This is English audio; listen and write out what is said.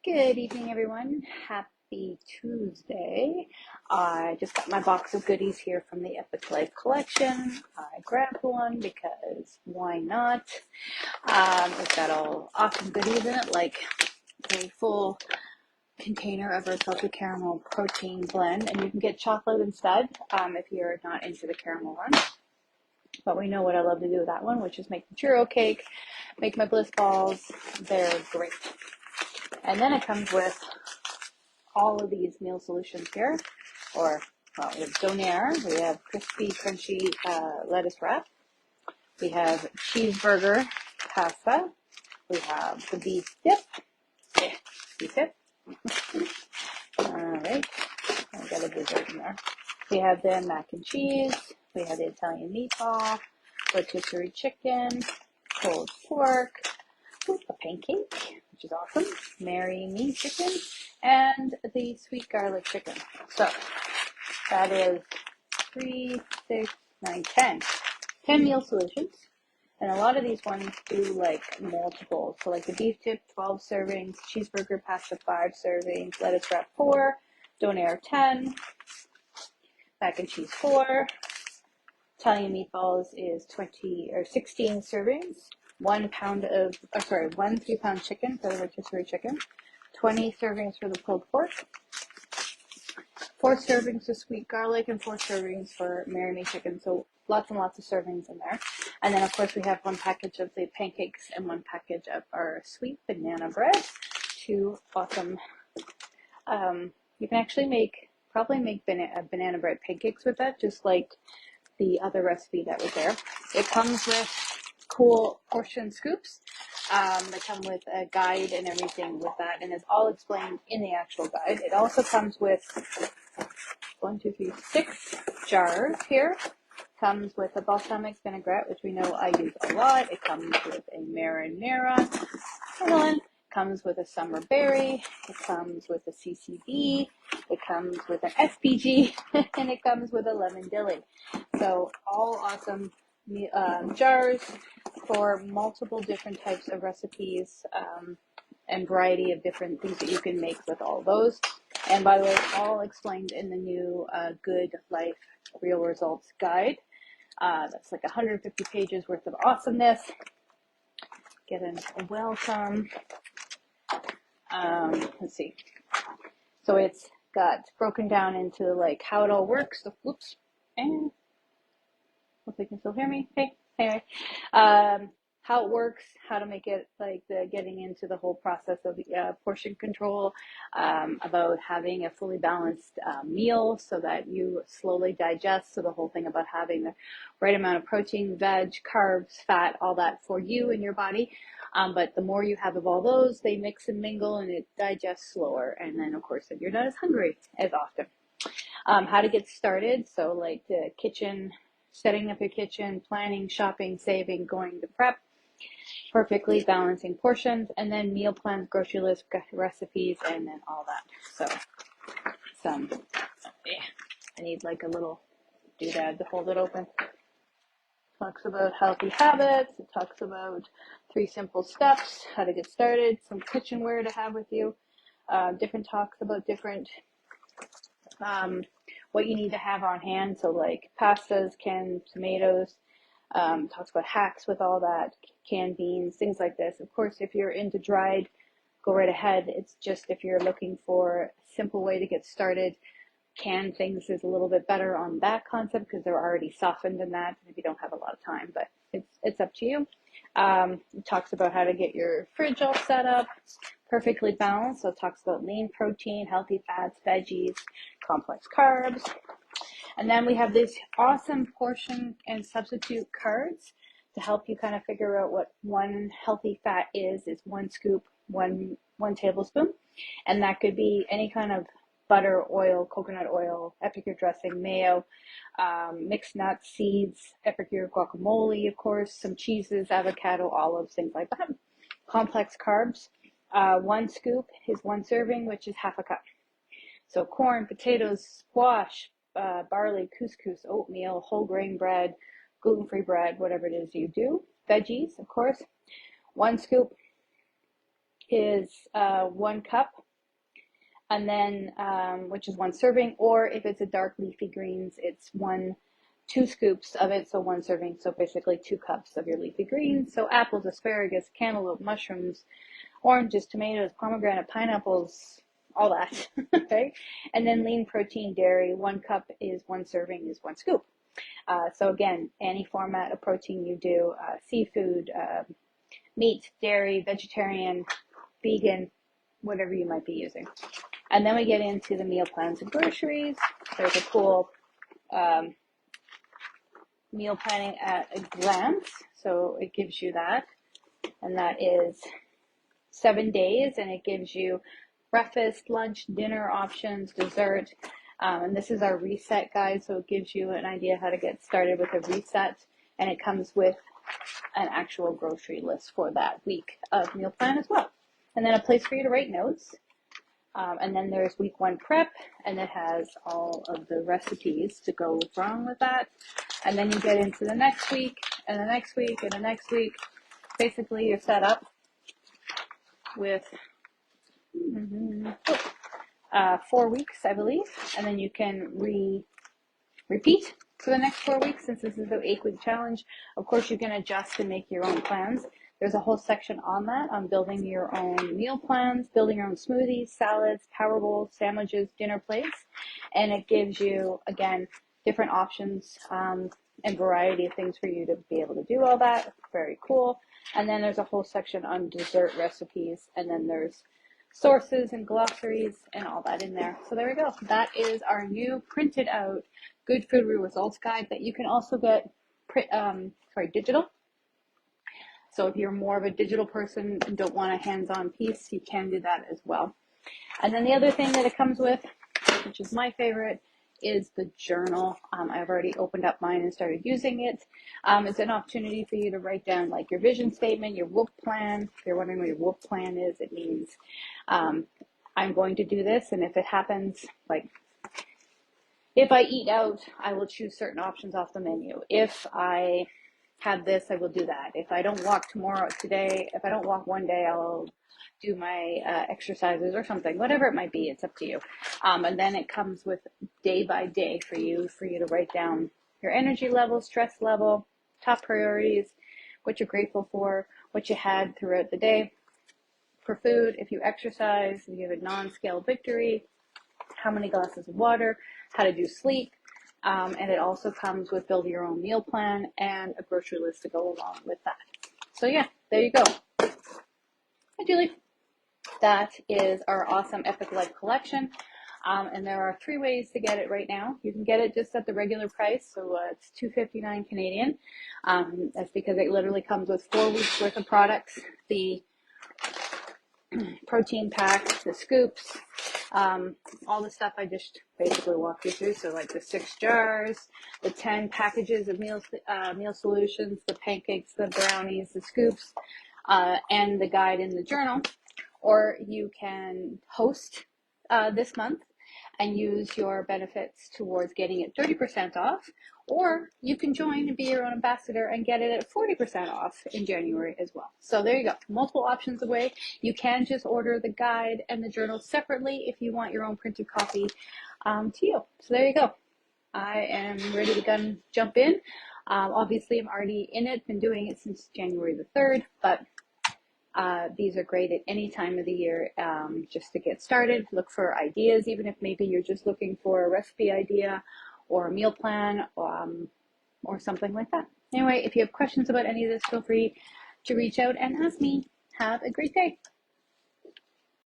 Good evening, everyone. Happy Tuesday. I just got my box of goodies here from the Epiclife collection. I grabbed one because why not? It's got all awesome goodies in it, like a full container of our salted caramel protein blend, and you can get chocolate instead if you're not into the caramel one. But we know what I love to do with that one, which is make the churro cake, make my bliss balls. They're great. And then it comes with all of these meal solutions here, or well, we have Donair, we have crispy, crunchy lettuce wrap, we have cheeseburger pasta, we have the beef dip, beef dip. All right, I got a dessert in there. We have the mac and cheese, we have the Italian meatball, rotisserie chicken, pulled pork, a pancake, which is awesome, marry me chicken, and the sweet garlic chicken. So that is 3, 6, 9, 10. 10 meal solutions. And a lot of these ones do like multiple. So like the beef dip, 12 servings, cheeseburger pasta, 5 servings, lettuce wrap, 4, donair, 10, mac and cheese, 4, Italian meatballs is 20 or 16 servings, 1 3-pound chicken for the rotisserie chicken, 20 servings for the pulled pork, 4 servings of sweet garlic, and 4 servings for marry me chicken. So lots and lots of servings in there. And then of course we have 1 package of the pancakes and 1 package of our sweet banana bread. 2 awesome. You can actually probably make banana bread pancakes with that, just like the other recipe that was there. It comes with cool portion scoops that come with a guide and everything with that, and it's all explained in the actual guide. It also comes with 6 jars here. Comes with a balsamic vinaigrette, which we know I use a lot. It comes with a marinara sauce. Comes with a summer berry. It comes with a CCB. It comes with an SPG, and it comes with a lemon dilly. So all awesome jars for multiple different types of recipes and variety of different things that you can make with all those. And by the way, all explained in the new Good Life Real Results Guide. That's like 150 pages worth of awesomeness. Get a welcome. Let's see. So it's got broken down into like how it all works. So, whoops. And hopefully you can still hear me. Hey, anyway. How it works, how to make it, like the getting into the whole process of portion control, about having a fully balanced meal so that you slowly digest. So the whole thing about having the right amount of protein, veg, carbs, fat, all that for you and your body. But the more you have of all those, they mix and mingle and it digests slower. And then of course, then you're not as hungry as often. How to get started. So like the kitchen, setting up your kitchen, planning, shopping, saving, going to prep, perfectly balancing portions, and then meal plans, grocery list, recipes, and then all that. So I need like a little doodad to hold it open. Talks about healthy habits. It talks about 3 simple steps, how to get started, some kitchenware to have with you, different talks about different what you need to have on hand. So like pastas, canned tomatoes, talks about hacks with all that, canned beans, things like this. Of course, if you're into dried, go right ahead. It's just if you're looking for a simple way to get started, canned things is a little bit better on that concept because they're already softened in that if you don't have a lot of time, but it's up to you. It talks about how to get your fridge all set up, perfectly balanced. So it talks about lean protein, healthy fats, veggies, complex carbs. And then we have these awesome portion and substitute cards to help you kind of figure out what one healthy fat is 1 scoop, one tablespoon. And that could be any kind of butter, oil, coconut oil, Epicure dressing, mayo, mixed nuts, seeds, Epicure guacamole, of course, some cheeses, avocado, olives, things like that. Complex carbs. 1 scoop is 1 serving, which is half a cup. So corn, potatoes, squash, barley, couscous, oatmeal, whole grain bread, gluten-free bread, whatever it is you do. Veggies, of course. 1 scoop is 1 cup, and then which is 1 serving, or if it's a dark leafy greens, it's 2 scoops of it, so 1 serving, so basically 2 cups of your leafy greens. So apples, asparagus, cantaloupe, mushrooms, oranges, tomatoes, pomegranate, pineapples, all that, okay? And then lean protein dairy, 1 cup is 1 serving is 1 scoop. So again, any format of protein you do, seafood, meat, dairy, vegetarian, vegan, whatever you might be using. And then we get into the meal plans and groceries. There's a cool meal planning at a glance. So it gives you that. And that is 7 days. And it gives you breakfast, lunch, dinner options, dessert. And this is our reset guide. So it gives you an idea how to get started with a reset. And it comes with an actual grocery list for that week of meal plan as well. And then a place for you to write notes. And then there's week 1 prep, and it has all of the recipes to go wrong with that. And then you get into the next week, and the next week, and the next week. Basically, you're set up with 4 weeks, I believe, and then you can repeat for the next 4 weeks, since this is an 8-week challenge. Of course, you can adjust and make your own plans. There's a whole section on that, on building your own meal plans, building your own smoothies, salads, power bowls, sandwiches, dinner plates. And it gives you, again, different options and variety of things for you to be able to do all that. Very cool. And then there's a whole section on dessert recipes. And then there's sources and glossaries and all that in there. So there we go. That is our new printed out Good Food Results Guide that you can also get digital. So if you're more of a digital person and don't want a hands-on piece, you can do that as well. And then the other thing that it comes with, which is my favorite, is the journal. I've already opened up mine and started using it. It's an opportunity for you to write down like your vision statement, your WOOP plan. If you're wondering what your WOOP plan is, it means I'm going to do this, and if it happens, like if I eat out, I will choose certain options off the menu. If I have this, I will do that. If I don't walk if I don't walk one day, I'll do my exercises or something, whatever it might be. It's up to you. And then it comes with day by day for you to write down your energy level, stress level, top priorities, what you're grateful for, what you had throughout the day. For food, if you exercise, if you have a non-scale victory, how many glasses of water, how to do sleep. And it also comes with build your own meal plan and a grocery list to go along with that. So yeah, there you go. Hi, Julie. That is our awesome Epiclife collection. And there are 3 ways to get it right now. You can get it just at the regular price, so it's $2.59 Canadian. That's because it literally comes with 4 weeks worth of products. The protein pack, the scoops, all the stuff I just basically walked you through. So like the 6 jars, the 10 packages of meal solutions, the pancakes, the brownies, the scoops, and the guide in the journal. Or you can host this month and use your benefits towards getting it 30% off, or you can join and be your own ambassador and get it at 40% off in January as well. So there you go. Multiple options away. You can just order the guide and the journal separately if you want your own printed copy to you. So there you go. I am ready to jump in. Obviously, I'm already in it, been doing it since January the 3rd, but these are great at any time of the year just to get started. Look for ideas, even if maybe you're just looking for a recipe idea or a meal plan or something like that. Anyway, if you have questions about any of this, feel free to reach out and ask me. Have a great day.